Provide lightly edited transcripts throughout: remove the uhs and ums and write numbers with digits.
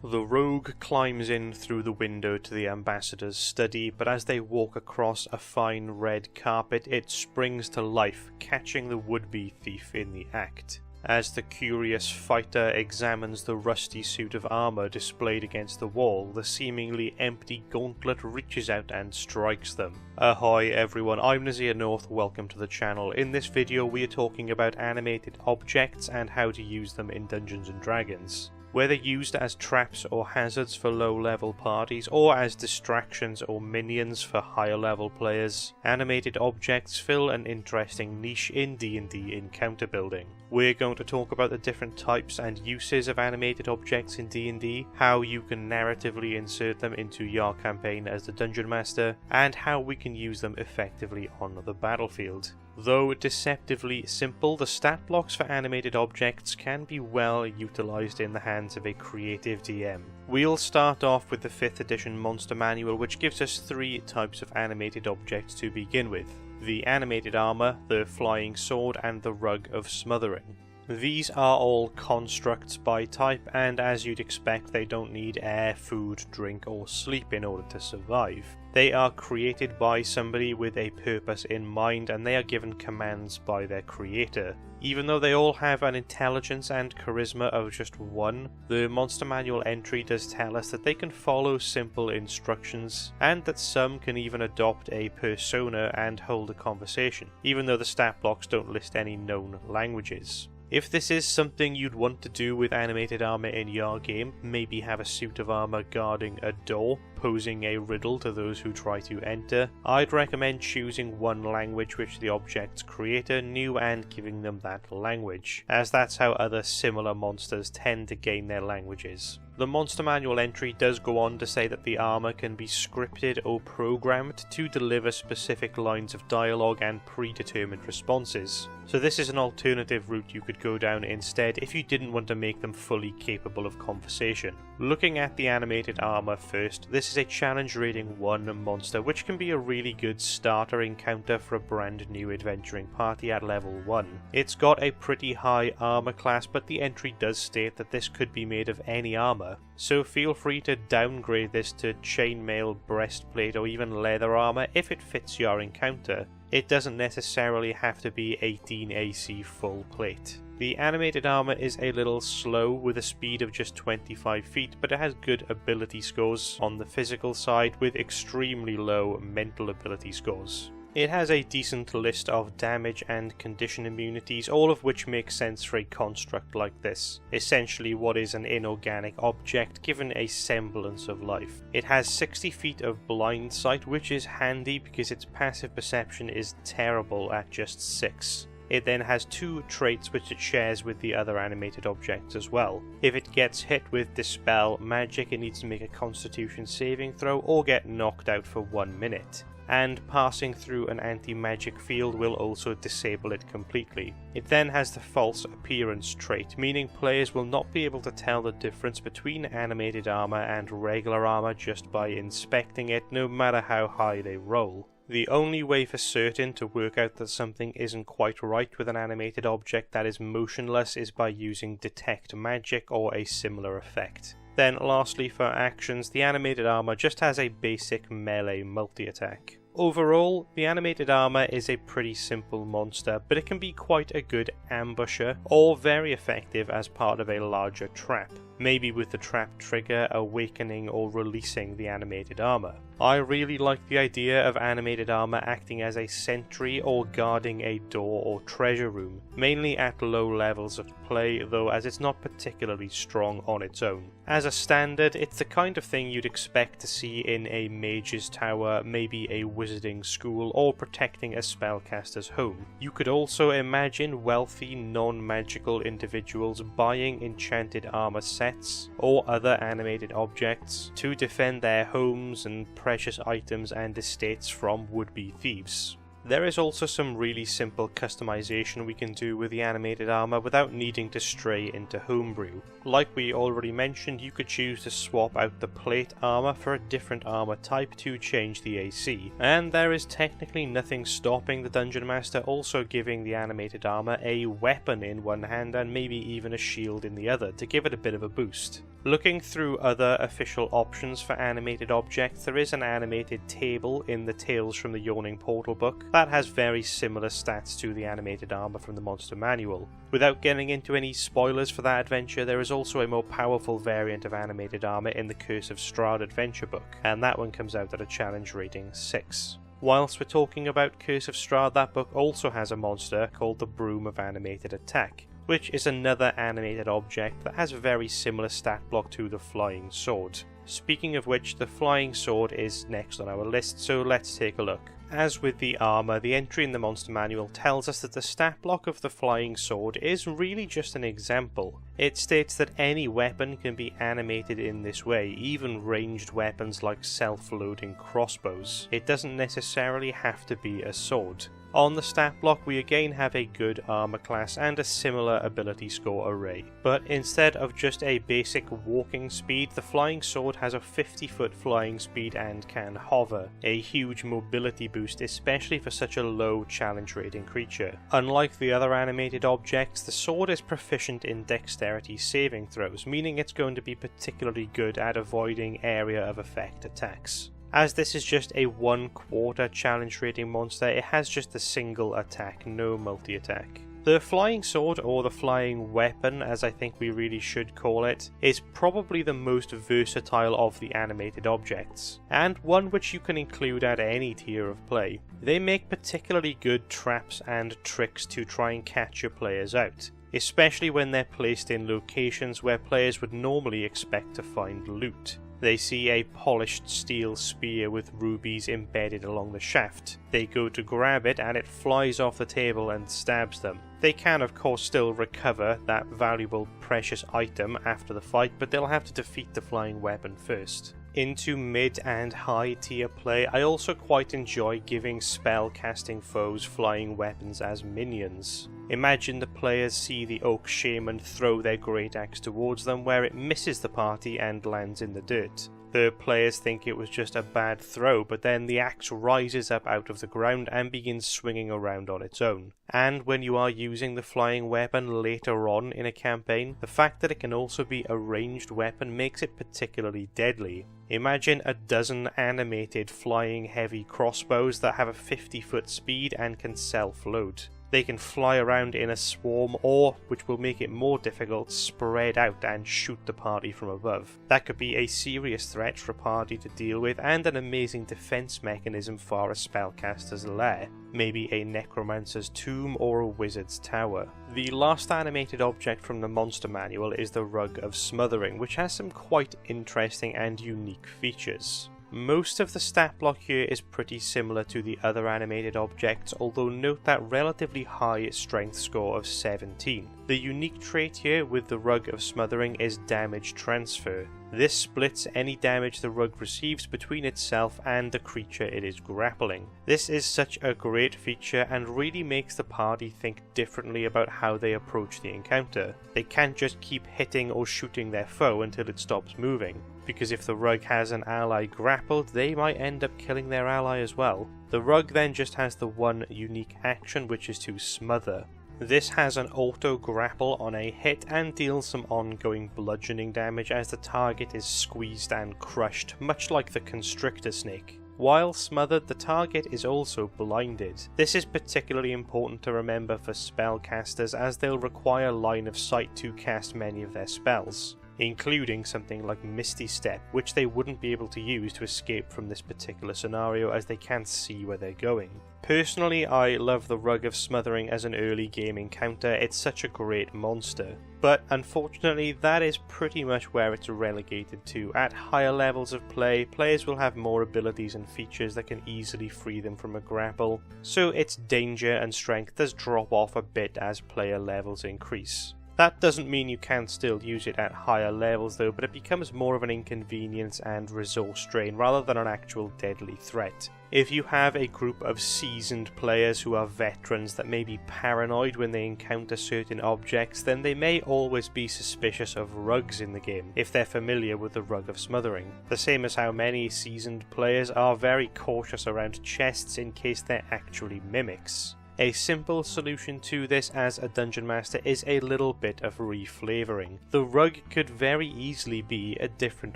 The rogue climbs in through the window to the ambassador's study, but as they walk across a fine red carpet, it springs to life, catching the would-be thief in the act. As the curious fighter examines the rusty suit of armour displayed against the wall, the seemingly empty gauntlet reaches out and strikes them. Ahoy everyone, I'm Nazir North, welcome to the channel. In this video we are talking about animated objects and how to use them in Dungeons & Dragons. Whether used as traps or hazards for low-level parties, or as distractions or minions for higher-level players, animated objects fill an interesting niche in D&D encounter building. We're going to talk about the different types and uses of animated objects in D&D, how you can narratively insert them into your campaign as the Dungeon Master, and how we can use them effectively on the battlefield. Though deceptively simple, the stat blocks for animated objects can be well utilised in the hands of a creative DM. We'll start off with the 5th edition Monster Manual, which gives us 3 types of animated objects to begin with: the animated armour, the flying sword, and the Rug of Smothering. These are all constructs by type, and as you'd expect, they don't need air, food, drink, or sleep in order to survive. They are created by somebody with a purpose in mind, and they are given commands by their creator. Even though they all have an intelligence and charisma of just 1, the Monster Manual entry does tell us that they can follow simple instructions, and that some can even adopt a persona and hold a conversation, even though the stat blocks don't list any known languages. If this is something you'd want to do with animated armour in your game, maybe have a suit of armour guarding a door, posing a riddle to those who try to enter, I'd recommend choosing one language which the object's creator knew and giving them that language, as that's how other similar monsters tend to gain their languages. The Monster Manual entry does go on to say that the armour can be scripted or programmed to deliver specific lines of dialogue and predetermined responses. So this is an alternative route you could go down instead if you didn't want to make them fully capable of conversation. Looking at the animated armour first, this is a challenge rating 1 monster, which can be a really good starter encounter for a brand new adventuring party at level 1. It's got a pretty high armour class, but the entry does state that this could be made of any armour, so feel free to downgrade this to chainmail, breastplate, or even leather armour if it fits your encounter. It doesn't necessarily have to be 18 AC full plate. The animated armour is a little slow with a speed of just 25 feet, but it has good ability scores on the physical side with extremely low mental ability scores. It has a decent list of damage and condition immunities, all of which make sense for a construct like this. Essentially what is an inorganic object given a semblance of life. It has 60 feet of blind sight, which is handy because its passive perception is terrible at just 6. It then has 2 traits which it shares with the other animated objects as well. If it gets hit with Dispel Magic, it needs to make a Constitution saving throw or get knocked out for 1 minute. And passing through an anti-magic field will also disable it completely. It then has the false appearance trait, meaning players will not be able to tell the difference between animated armour and regular armour just by inspecting it, no matter how high they roll. The only way for certain to work out that something isn't quite right with an animated object that is motionless is by using Detect Magic or a similar effect. Then lastly, for actions, the animated armour just has a basic melee multi-attack. Overall, the animated armour is a pretty simple monster, but it can be quite a good ambusher or very effective as part of a larger trap, maybe with the trap trigger awakening or releasing the animated armour. I really like the idea of animated armour acting as a sentry or guarding a door or treasure room, mainly at low levels of play though, as it's not particularly strong on its own. As a standard, it's the kind of thing you'd expect to see in a mage's tower, maybe a wizarding school, or protecting a spellcaster's home. You could also imagine wealthy non-magical individuals buying enchanted armour sets or other animated objects to defend their homes and precious items and estates from would-be thieves. There is also some really simple customization we can do with the animated armour without needing to stray into homebrew. Like we already mentioned, you could choose to swap out the plate armour for a different armour type to change the AC, and there is technically nothing stopping the Dungeon Master also giving the animated armour a weapon in one hand and maybe even a shield in the other to give it a bit of a boost. Looking through other official options for animated objects, there is an animated table in the Tales from the Yawning Portal book that has very similar stats to the animated armor from the Monster Manual. Without getting into any spoilers for that adventure, there is also a more powerful variant of animated armor in the Curse of Strahd adventure book, and that one comes out at a challenge rating 6. Whilst we're talking about Curse of Strahd, that book also has a monster called the Broom of Animated Attack, which is another animated object that has a very similar stat block to the Flying Sword. Speaking of which, the Flying Sword is next on our list, so let's take a look. As with the armour, the entry in the Monster Manual tells us that the stat block of the Flying Sword is really just an example. It states that any weapon can be animated in this way, even ranged weapons like self-loading crossbows. It doesn't necessarily have to be a sword. On the stat block, we again have a good armor class and a similar ability score array. But instead of just a basic walking speed, the Flying Sword has a 50-foot flying speed and can hover, a huge mobility boost, especially for such a low challenge rating creature. Unlike the other animated objects, the sword is proficient in dexterity saving throws, meaning it's going to be particularly good at avoiding area of effect attacks. As this is just a 1/4 challenge rating monster, it has just a single attack, no multi-attack. The Flying Sword, or the Flying Weapon as I think we really should call it, is probably the most versatile of the animated objects, and one which you can include at any tier of play. They make particularly good traps and tricks to try and catch your players out, especially when they're placed in locations where players would normally expect to find loot. They see a polished steel spear with rubies embedded along the shaft. They go to grab it and it flies off the table and stabs them. They can of course still recover that valuable precious item after the fight, but they'll have to defeat the flying weapon first. Into mid and high tier play, I also quite enjoy giving spell casting foes flying weapons as minions. Imagine the players see the Oak Shaman throw their great axe towards them, where it misses the party and lands in the dirt. The players think it was just a bad throw, but then the axe rises up out of the ground and begins swinging around on its own. And when you are using the flying weapon later on in a campaign, the fact that it can also be a ranged weapon makes it particularly deadly. Imagine a dozen animated flying heavy crossbows that have a 50-foot speed and can self-load. They can fly around in a swarm or, which will make it more difficult, spread out and shoot the party from above. That could be a serious threat for a party to deal with and an amazing defense mechanism for a spellcaster's lair. Maybe a necromancer's tomb or a wizard's tower. The last animated object from the Monster Manual is the Rug of Smothering, which has some quite interesting and unique features. Most of the stat block here is pretty similar to the other animated objects, although note that relatively high strength score of 17. The unique trait here with the Rug of Smothering is damage transfer. This splits any damage the rug receives between itself and the creature it is grappling. This is such a great feature and really makes the party think differently about how they approach the encounter. They can't just keep hitting or shooting their foe until it stops moving, because if the rug has an ally grappled, they might end up killing their ally as well. The rug then just has the one unique action, which is to smother. This has an auto grapple on a hit and deals some ongoing bludgeoning damage as the target is squeezed and crushed, much like the constrictor snake. While smothered, the target is also blinded. This is particularly important to remember for spellcasters, as they'll require line of sight to cast many of their spells, including something like Misty Step, which they wouldn't be able to use to escape from this particular scenario as they can't see where they're going. Personally, I love the Rug of Smothering as an early game encounter. It's such a great monster. But unfortunately, that is pretty much where it's relegated to. At higher levels of play, players will have more abilities and features that can easily free them from a grapple, so its danger and strength does drop off a bit as player levels increase. That doesn't mean you can't still use it at higher levels though, but it becomes more of an inconvenience and resource drain rather than an actual deadly threat. If you have a group of seasoned players who are veterans that may be paranoid when they encounter certain objects, then they may always be suspicious of rugs in the game, if they're familiar with the Rug of Smothering. The same as how many seasoned players are very cautious around chests in case they're actually mimics. A simple solution to this as a dungeon master is a little bit of reflavouring. The rug could very easily be a different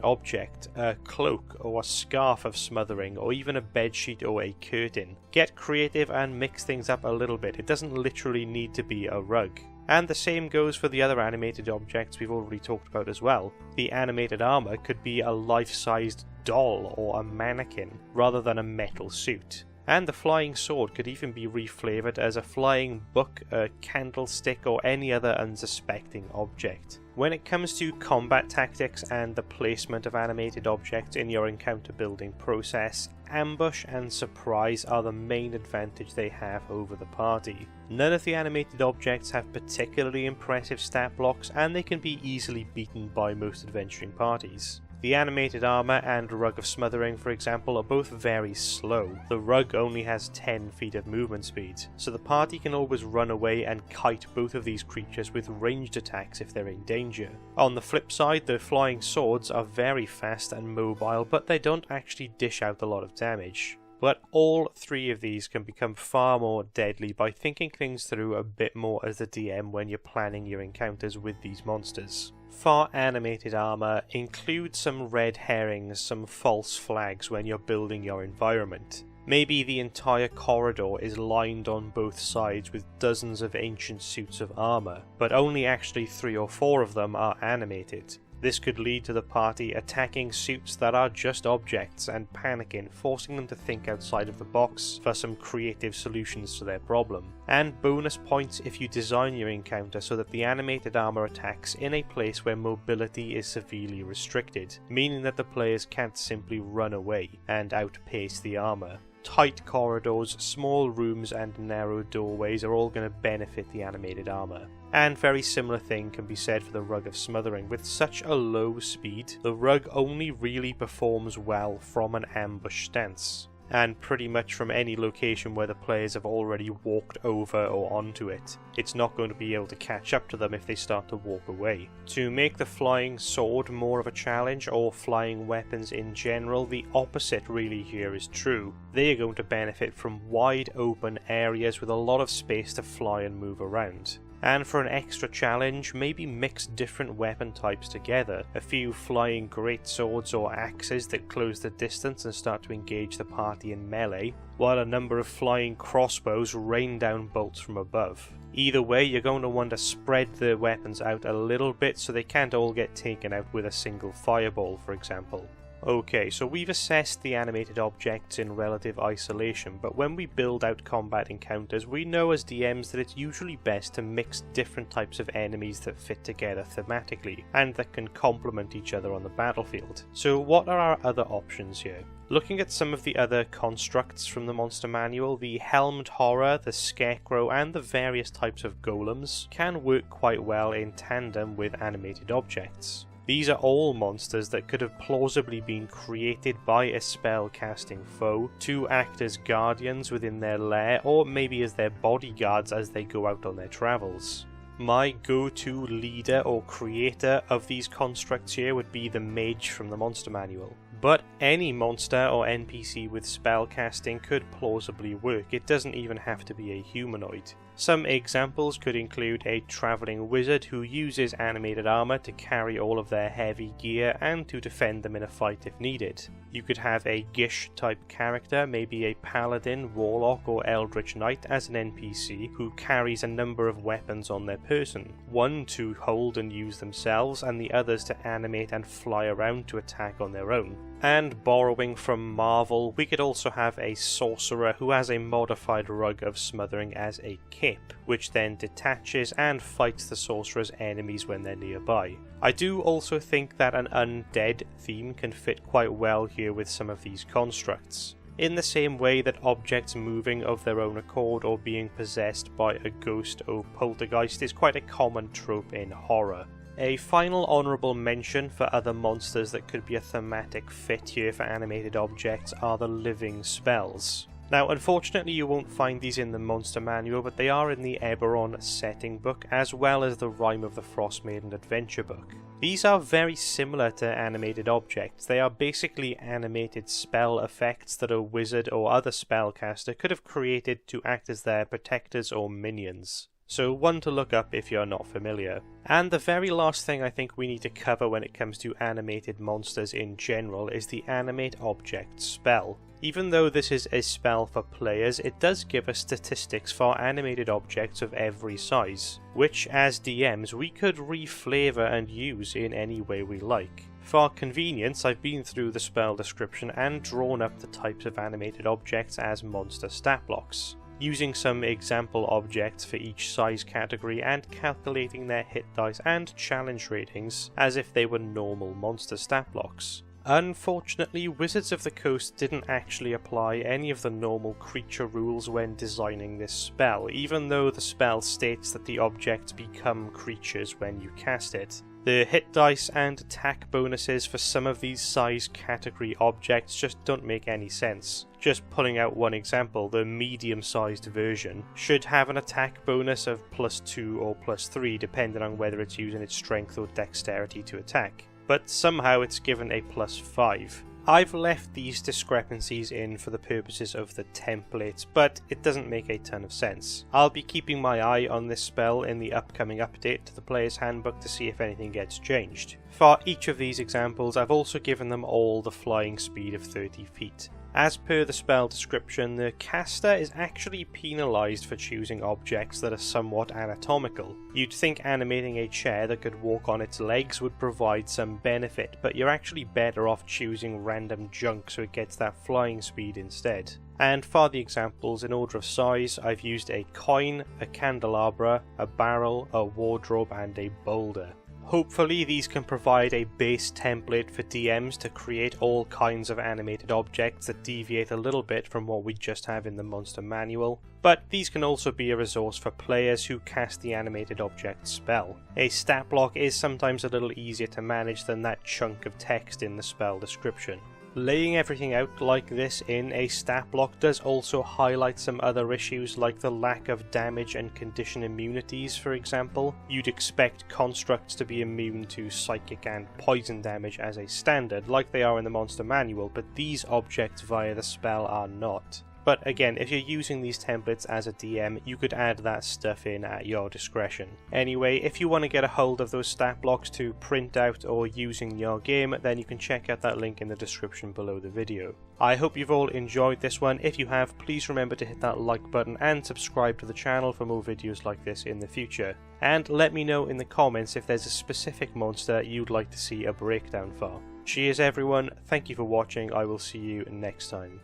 object, a cloak or a scarf of smothering, or even a bedsheet or a curtain. Get creative and mix things up a little bit. It doesn't literally need to be a rug. And the same goes for the other animated objects we've already talked about as well. The animated armour could be a life-sized doll or a mannequin, rather than a metal suit. And the flying sword could even be reflavoured as a flying book, a candlestick, or any other unsuspecting object. When it comes to combat tactics and the placement of animated objects in your encounter building process, ambush and surprise are the main advantage they have over the party. None of the animated objects have particularly impressive stat blocks, and they can be easily beaten by most adventuring parties. The animated armour and Rug of Smothering, for example, are both very slow. The rug only has 10 feet of movement speed, so the party can always run away and kite both of these creatures with ranged attacks if they're in danger. On the flip side, the flying swords are very fast and mobile, but they don't actually dish out a lot of damage. But all three of these can become far more deadly by thinking things through a bit more as the DM when you're planning your encounters with these monsters. For animated armour, include some red herrings, some false flags when you're building your environment. Maybe the entire corridor is lined on both sides with dozens of ancient suits of armour, but only actually 3 or 4 of them are animated. This could lead to the party attacking suits that are just objects and panicking, forcing them to think outside of the box for some creative solutions to their problem. And bonus points if you design your encounter so that the animated armor attacks in a place where mobility is severely restricted, meaning that the players can't simply run away and outpace the armor. Tight corridors, small rooms and narrow doorways are all going to benefit the animated armor. And very similar thing can be said for the Rug of Smothering. With such a low speed, the rug only really performs well from an ambush stance, and pretty much from any location where the players have already walked over or onto it. It's not going to be able to catch up to them if they start to walk away. To make the flying sword more of a challenge, or flying weapons in general, the opposite really here is true. They are going to benefit from wide open areas with a lot of space to fly and move around. And for an extra challenge, maybe mix different weapon types together. A few flying greatswords or axes that close the distance and start to engage the party in melee, while a number of flying crossbows rain down bolts from above. Either way, you're going to want to spread the weapons out a little bit so they can't all get taken out with a single fireball, for example. Okay, so we've assessed the animated objects in relative isolation, but when we build out combat encounters, we know as DMs that it's usually best to mix different types of enemies that fit together thematically, and that can complement each other on the battlefield. So what are our other options here? Looking at some of the other constructs from the monster manual, the helmed horror, the scarecrow, and the various types of golems can work quite well in tandem with animated objects. These are all monsters that could have plausibly been created by a spell-casting foe to act as guardians within their lair, or maybe as their bodyguards as they go out on their travels. My go-to leader or creator of these constructs here would be the mage from the monster manual. But any monster or NPC with spellcasting could plausibly work. It doesn't even have to be a humanoid. Some examples could include a travelling wizard who uses animated armour to carry all of their heavy gear and to defend them in a fight if needed. You could have a Gish type character, maybe a paladin, warlock or eldritch knight as an NPC who carries a number of weapons on their person, one to hold and use themselves and the others to animate and fly around to attack on their own. And borrowing from Marvel, we could also have a sorcerer who has a modified Rug of Smothering as a cape, which then detaches and fights the sorcerer's enemies when they're nearby. I do also think that an undead theme can fit quite well here with some of these constructs, in the same way that objects moving of their own accord or being possessed by a ghost or poltergeist is quite a common trope in horror. A final honourable mention for other monsters that could be a thematic fit here for animated objects are the living spells. Now unfortunately you won't find these in the monster manual, but they are in the Eberron setting book as well as the Rime of the Frostmaiden adventure book. These are very similar to animated objects. They are basically animated spell effects that a wizard or other spellcaster could have created to act as their protectors or minions. So one to look up if you're not familiar. And the very last thing I think we need to cover when it comes to animated monsters in general is the animate object spell. Even though this is a spell for players, it does give us statistics for animated objects of every size, which as DMs we could reflavor and use in any way we like. For convenience, I've been through the spell description and drawn up the types of animated objects as monster stat blocks, using some example objects for each size category and calculating their hit dice and challenge ratings as if they were normal monster stat blocks. Unfortunately, Wizards of the Coast didn't actually apply any of the normal creature rules when designing this spell, even though the spell states that the objects become creatures when you cast it. The hit dice and attack bonuses for some of these size category objects just don't make any sense. Just pulling out one example, the medium-sized version should have an attack bonus of +2 or +3 depending on whether it's using its strength or dexterity to attack, but somehow it's given a +5. I've left these discrepancies in for the purposes of the templates, but it doesn't make a ton of sense. I'll be keeping my eye on this spell in the upcoming update to the player's handbook to see if anything gets changed. For each of these examples, I've also given them all the flying speed of 30 feet. As per the spell description, the caster is actually penalised for choosing objects that are somewhat anatomical. You'd think animating a chair that could walk on its legs would provide some benefit, but you're actually better off choosing random junk so it gets that flying speed instead. And for the examples in order of size, I've used a coin, a candelabra, a barrel, a wardrobe and a boulder. Hopefully these can provide a base template for DMs to create all kinds of animated objects that deviate a little bit from what we just have in the monster manual, but these can also be a resource for players who cast the animated object spell. A stat block is sometimes a little easier to manage than that chunk of text in the spell description. Laying everything out like this in a stat block does also highlight some other issues like the lack of damage and condition immunities, for example. You'd expect constructs to be immune to psychic and poison damage as a standard, like they are in the monster manual, but these objects via the spell are not. But again, if you're using these templates as a DM, you could add that stuff in at your discretion. Anyway, if you want to get a hold of those stat blocks to print out or use in your game, then you can check out that link in the description below the video. I hope you've all enjoyed this one. If you have, please remember to hit that like button and subscribe to the channel for more videos like this in the future. And let me know in the comments if there's a specific monster you'd like to see a breakdown for. Cheers everyone, thank you for watching, I will see you next time.